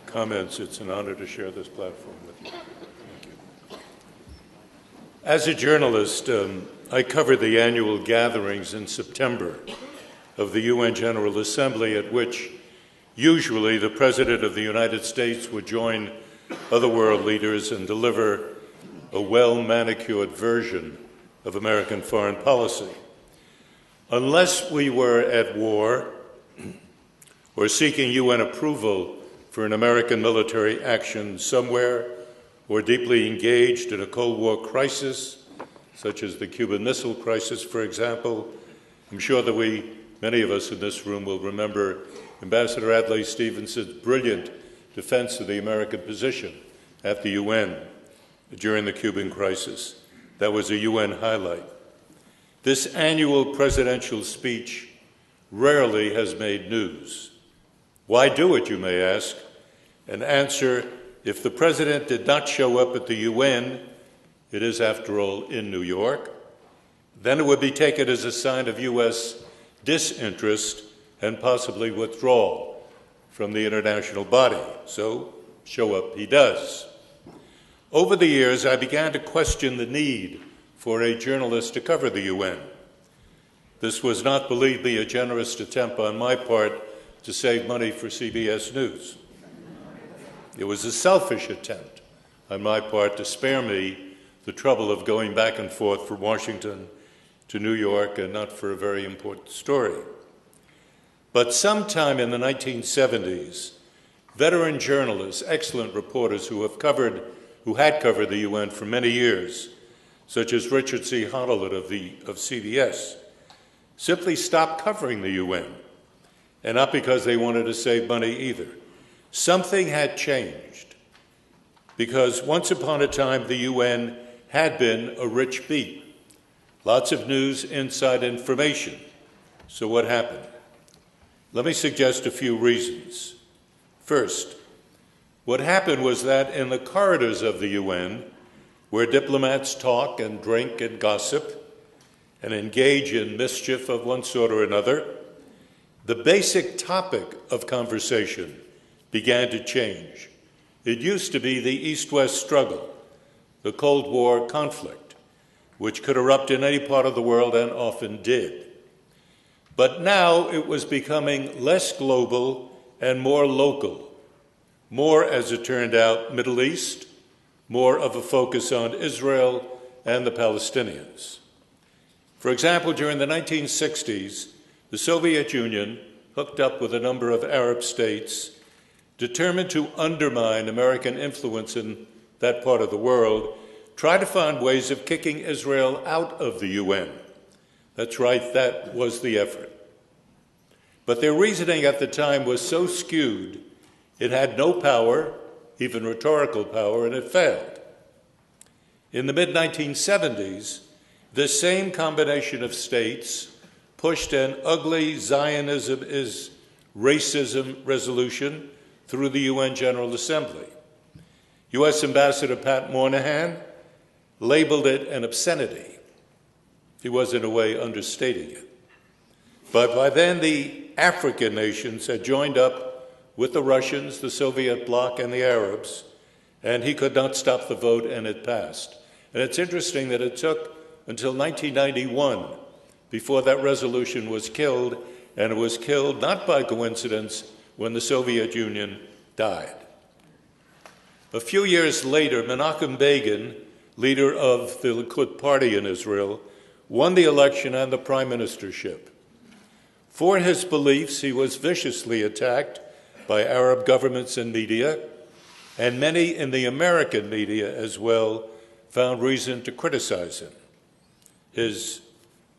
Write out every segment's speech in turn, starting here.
comments. It's an honor to share this platform with you. Thank you. As a journalist, I covered the annual gatherings in September of the UN General Assembly, at which usually the President of the United States would join other world leaders and deliver a well-manicured version of American foreign policy. Unless we were at war or seeking UN approval for an American military action somewhere, or deeply engaged in a Cold War crisis, such as the Cuban Missile Crisis, for example, I'm sure that many of us in this room will remember Ambassador Adlai Stevenson's brilliant defense of the American position at the UN during the Cuban crisis. That was a UN highlight. This annual presidential speech rarely has made news. Why do it, you may ask? And answer, if the president did not show up at the UN, it is, after all, in New York, then it would be taken as a sign of U.S. disinterest and possibly withdrawal from the international body. So, show up he does. Over the years, I began to question the need for a journalist to cover the UN. This was not, believe me, a generous attempt on my part to save money for CBS News. It was a selfish attempt on my part to spare me the trouble of going back and forth from Washington to New York, and not for a very important story. But sometime in the 1970s, veteran journalists, excellent reporters who had covered the UN for many years, such as Richard C. Honnold of CBS, simply stopped covering the UN, and not because they wanted to save money either. Something had changed, because once upon a time the UN had been a rich beat. Lots of news, inside information. So what happened? Let me suggest a few reasons. First, what happened was that in the corridors of the UN, where diplomats talk and drink and gossip and engage in mischief of one sort or another, the basic topic of conversation began to change. It used to be the East-West struggle, the Cold War conflict, which could erupt in any part of the world and often did. But now it was becoming less global and more local, more, as it turned out, Middle East, more of a focus on Israel and the Palestinians. For example, during the 1960s, the Soviet Union, hooked up with a number of Arab states, determined to undermine American influence in that part of the world, tried to find ways of kicking Israel out of the UN. That's right, that was the effort. But their reasoning at the time was so skewed, it had no power, even rhetorical power, and it failed. In the mid-1970s, this same combination of states pushed an ugly Zionism is racism resolution through the UN General Assembly. U.S. Ambassador Pat Moynihan labeled it an obscenity. He was, in a way, understating it. But by then, the African nations had joined up with the Russians, the Soviet bloc, and the Arabs, and he could not stop the vote, and it passed. And it's interesting that it took until 1991 before that resolution was killed, and it was killed not by coincidence when the Soviet Union died. A few years later, Menachem Begin, leader of the Likud party in Israel, won the election and the prime ministership. For his beliefs, he was viciously attacked by Arab governments and media, and many in the American media as well found reason to criticize him. His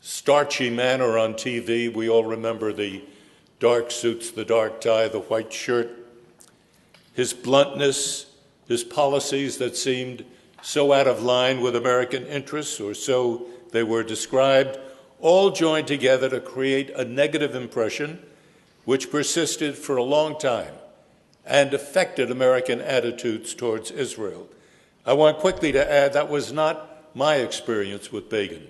starchy manner on TV, we all remember the dark suits, the dark tie, the white shirt, his bluntness, his policies that seemed so out of line with American interests, or so they were described, all joined together to create a negative impression which persisted for a long time and affected American attitudes towards Israel. I want quickly to add that was not my experience with Begin.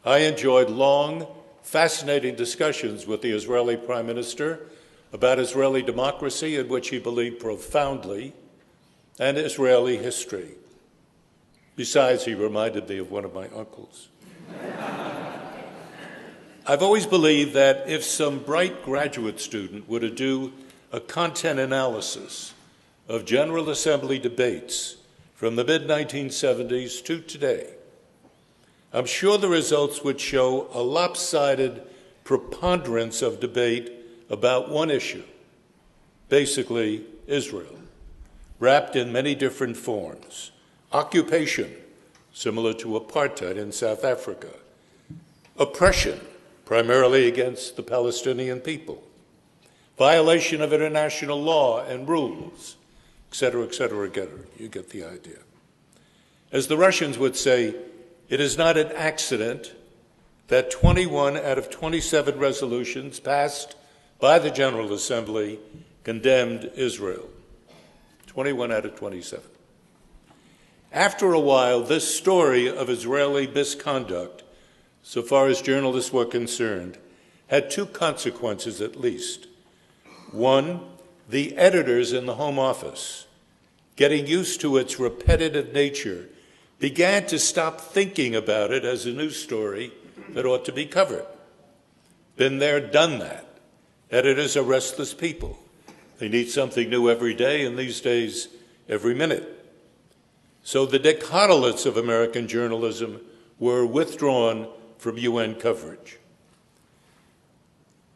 I enjoyed long, fascinating discussions with the Israeli Prime Minister about Israeli democracy, in which he believed profoundly, and Israeli history. Besides, he reminded me of one of my uncles. I've always believed that if some bright graduate student were to do a content analysis of General Assembly debates from the mid-1970s to today, I'm sure the results would show a lopsided preponderance of debate about one issue, basically Israel, wrapped in many different forms. Occupation, similar to apartheid in South Africa. Oppression, primarily against the Palestinian people. Violation of international law and rules, et cetera, et cetera, et cetera. You get the idea. As the Russians would say, it is not an accident that 21 out of 27 resolutions passed by the General Assembly condemned Israel. 21 out of 27. After a while, this story of Israeli misconduct, so far as journalists were concerned, had two consequences at least. One, the editors in the Home Office, getting used to its repetitive nature, began to stop thinking about it as a news story that ought to be covered. Been there, done that. Editors are restless people. They need something new every day, and these days, every minute. So the decadalates of American journalism were withdrawn from UN coverage.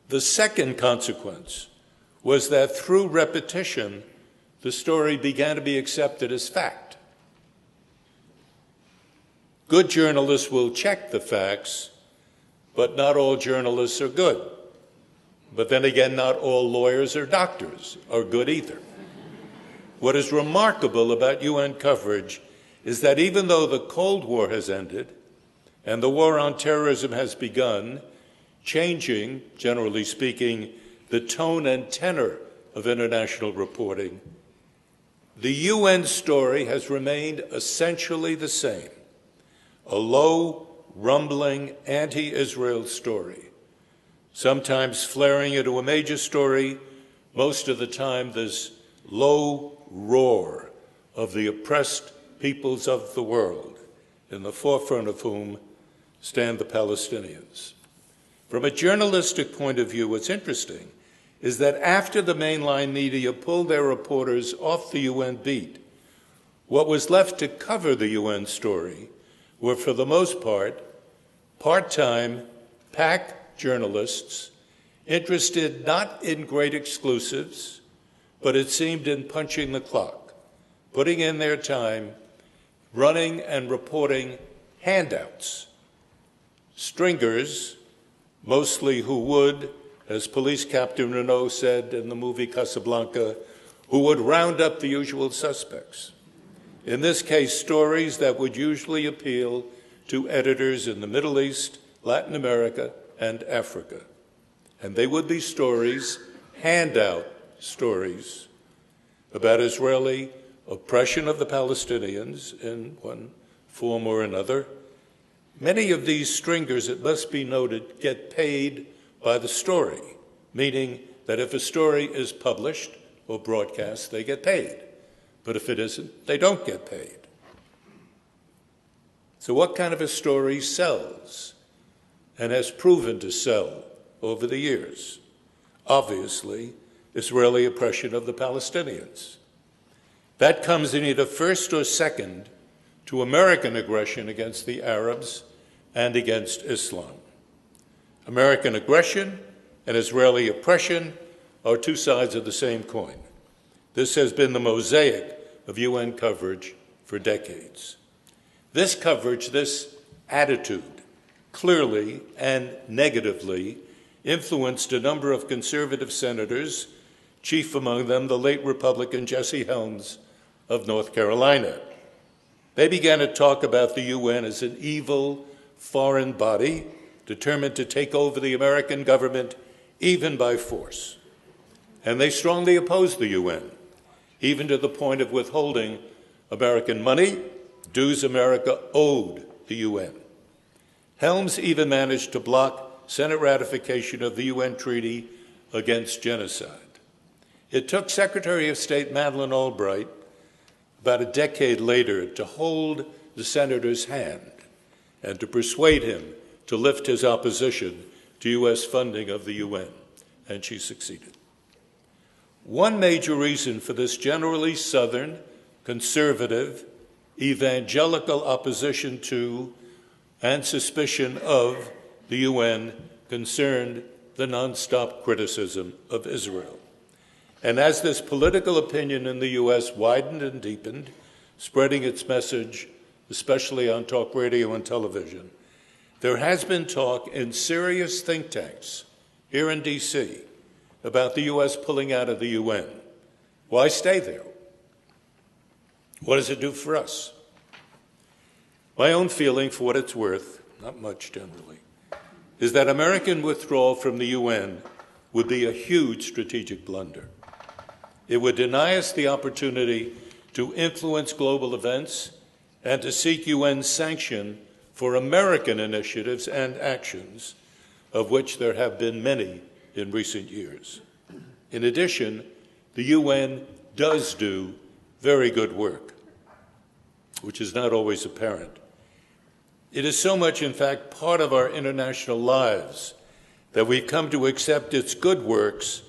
The second consequence was that through repetition, the story began to be accepted as fact. Good journalists will check the facts, but not all journalists are good. But then again, not all lawyers or doctors are good either. What is remarkable about UN coverage is that even though the Cold War has ended and the war on terrorism has begun, changing, generally speaking, the tone and tenor of international reporting, the UN story has remained essentially the same, a low, rumbling, anti-Israel story, sometimes flaring into a major story, most of the time this low roar of the oppressed peoples of the world, in the forefront of whom stand the Palestinians. From a journalistic point of view, what's interesting is that after the mainline media pulled their reporters off the UN beat, what was left to cover the UN story were, for the most part, part-time, PAC journalists interested not in great exclusives, but it seemed in punching the clock, putting in their time, running and reporting handouts, stringers, mostly who would, as Police Captain Renault said in the movie Casablanca, who would round up the usual suspects. In this case, stories that would usually appeal to editors in the Middle East, Latin America, and Africa. And they would be stories, handout stories, about Israeli oppression of the Palestinians in one form or another. Many of these stringers, it must be noted, get paid by the story, meaning that if a story is published or broadcast, they get paid. But if it isn't, they don't get paid. So what kind of a story sells and has proven to sell over the years? Obviously, Israeli oppression of the Palestinians. That comes in either first or second to American aggression against the Arabs and against Islam. American aggression and Israeli oppression are two sides of the same coin. This has been the mosaic of UN coverage for decades. This coverage, this attitude, clearly and negatively influenced a number of conservative senators, chief among them the late Republican Jesse Helms of North Carolina. They began to talk about the UN as an evil foreign body determined to take over the American government even by force. And they strongly opposed the UN, even to the point of withholding American money, dues America owed the UN. Helms even managed to block Senate ratification of the UN Treaty Against Genocide. It took Secretary of State Madeleine Albright about a decade later to hold the senator's hand and to persuade him to lift his opposition to U.S. funding of the UN, and she succeeded. One major reason for this generally Southern, conservative, evangelical opposition to and suspicion of the UN concerned the nonstop criticism of Israel. And as this political opinion in the U.S. widened and deepened, spreading its message, especially on talk radio and television, there has been talk in serious think tanks here in D.C. about the U.S. pulling out of the UN. Why stay there? What does it do for us? My own feeling, for what it's worth, not much generally, is that American withdrawal from the UN would be a huge strategic blunder. It would deny us the opportunity to influence global events and to seek UN sanction for American initiatives and actions, of which there have been many in recent years. In addition, the UN does do very good work, which is not always apparent. It is so much, in fact, part of our international lives that we've come to accept its good works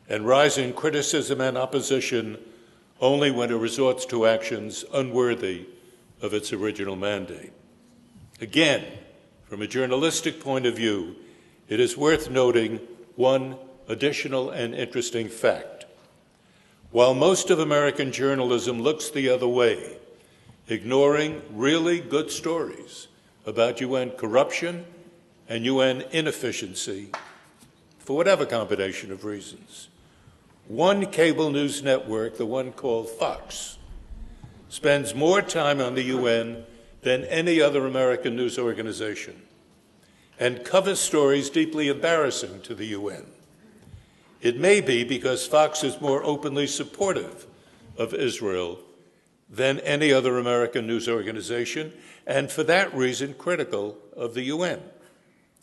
and rise in criticism and opposition only when it resorts to actions unworthy of its original mandate. Again, from a journalistic point of view, it is worth noting one additional and interesting fact. While most of American journalism looks the other way, ignoring really good stories about UN corruption and UN inefficiency, for whatever combination of reasons, one cable news network, the one called Fox, spends more time on the UN than any other American news organization and covers stories deeply embarrassing to the UN. It may be because Fox is more openly supportive of Israel than any other American news organization, and for that reason critical of the UN.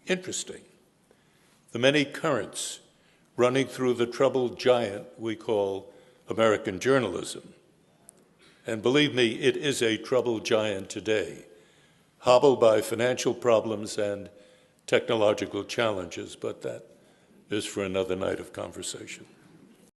Interesting. The many currents running through the troubled giant we call American journalism. And believe me, it is a troubled giant today, hobbled by financial problems and technological challenges, but that is for another night of conversation.